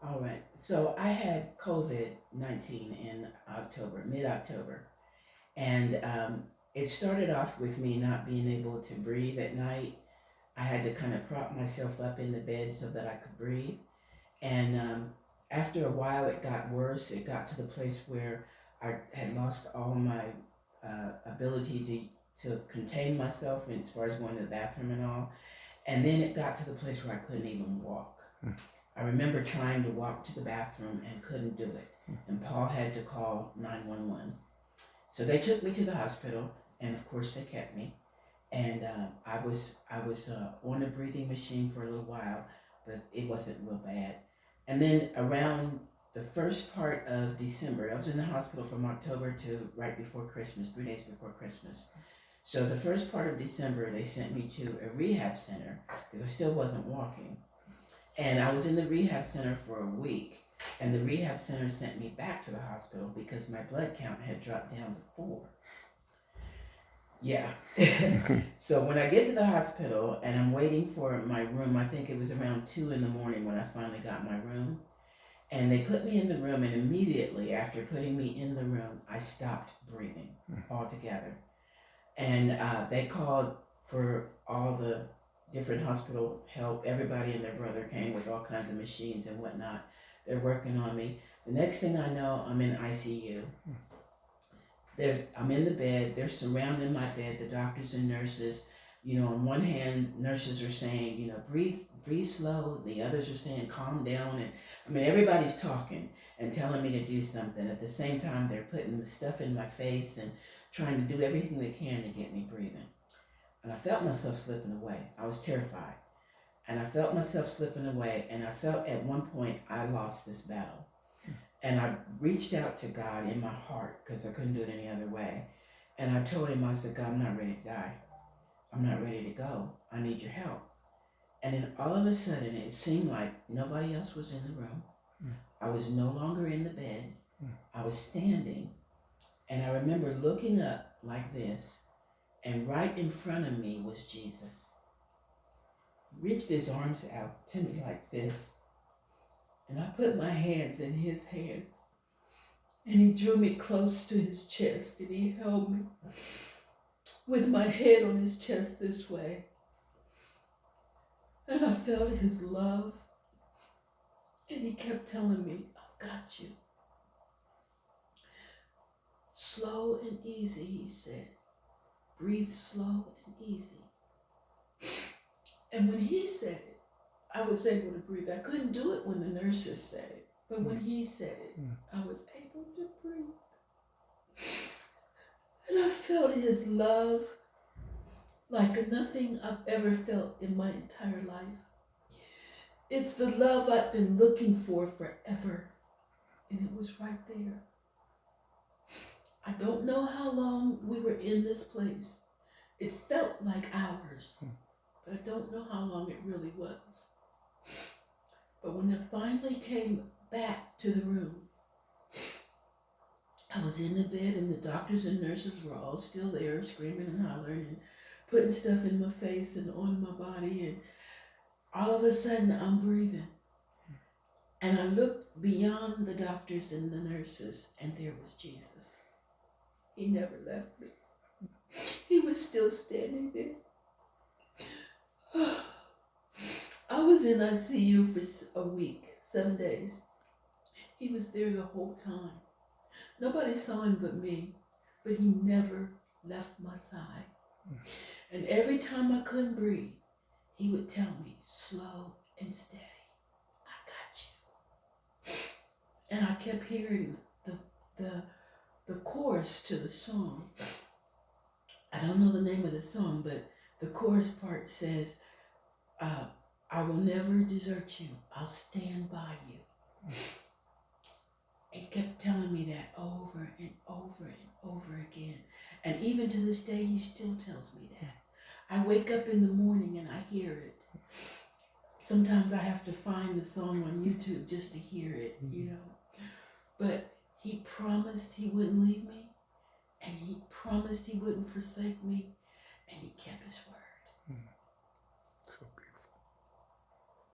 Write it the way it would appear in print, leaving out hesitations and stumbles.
All right. So I had COVID-19 in October, mid-October. And it started off with me not being able to breathe at night. I had to kind of prop myself up in the bed so that I could breathe. And after a while, it got worse. It got to the place where I had lost all my ability to contain myself as far as going to the bathroom and all. And then it got to the place where I couldn't even walk. I remember trying to walk to the bathroom and couldn't do it. And Paul had to call 911. So they took me to the hospital, and of course they kept me. And I was on a breathing machine for a little while, but it wasn't real bad. And then around the first part of December, I was in the hospital from October to right before Christmas, 3 days before Christmas. So the first part of December, they sent me to a rehab center because I still wasn't walking. And I was in the rehab center for a week. And the rehab center sent me back to the hospital because my blood count had dropped down to 4. Yeah. So when I get to the hospital and I'm waiting for my room, I think it was around 2 in the morning when I finally got my room. And they put me in the room, and immediately after putting me in the room, I stopped breathing altogether. And they called for all the different hospital help. Everybody and their brother came with all kinds of machines and whatnot. They're working on me. The next thing I know, I'm in ICU. I'm in the bed. They're surrounding my bed, the doctors and nurses. You know, on one hand, nurses are saying, you know, breathe slow. The others are saying, calm down. And I mean, everybody's talking and telling me to do something. At the same time, they're putting stuff in my face and trying to do everything they can to get me breathing. And I felt myself slipping away. I was terrified. And I felt myself slipping away. And I felt at one point I lost this battle. And I reached out to God in my heart because I couldn't do it any other way. And I told him, I said, God, I'm not ready to die. I'm not ready to go. I need your help. And then all of a sudden, it seemed like nobody else was in the room. I was no longer in the bed. I was standing. And I remember looking up like this. And right in front of me was Jesus. He reached his arms out to me like this. And I put my hands in his hands. And he drew me close to his chest. And he held me with my head on his chest this way. And I felt his love. And he kept telling me, I've got you. Slow and easy, he said. Breathe slow and easy. And when he said it, I was able to breathe. I couldn't do it when the nurses said it. But when he said it, I was able to breathe. And I felt his love like nothing I've ever felt in my entire life. It's the love I've been looking for forever. And it was right there. I don't know how long we were in this place. It felt like hours, but I don't know how long it really was. But when I finally came back to the room, I was in the bed and the doctors and nurses were all still there screaming and hollering and putting stuff in my face and on my body. And all of a sudden I'm breathing. And I looked beyond the doctors and the nurses and there was Jesus. He never left me. He was still standing there. I was in ICU for a week, 7 days. He was there the whole time. Nobody saw him but me, but he never left my side. And every time I couldn't breathe, he would tell me, slow and steady, I got you. And I kept hearing the chorus to the song. I don't know the name of the song, but the chorus part says, I will never desert you. I'll stand by you. And he kept telling me that over and over and over again. And even to this day, he still tells me that. I wake up in the morning and I hear it. Sometimes I have to find the song on YouTube just to hear it, you know. But he promised he wouldn't leave me. And he promised he wouldn't forsake me. And he kept his word.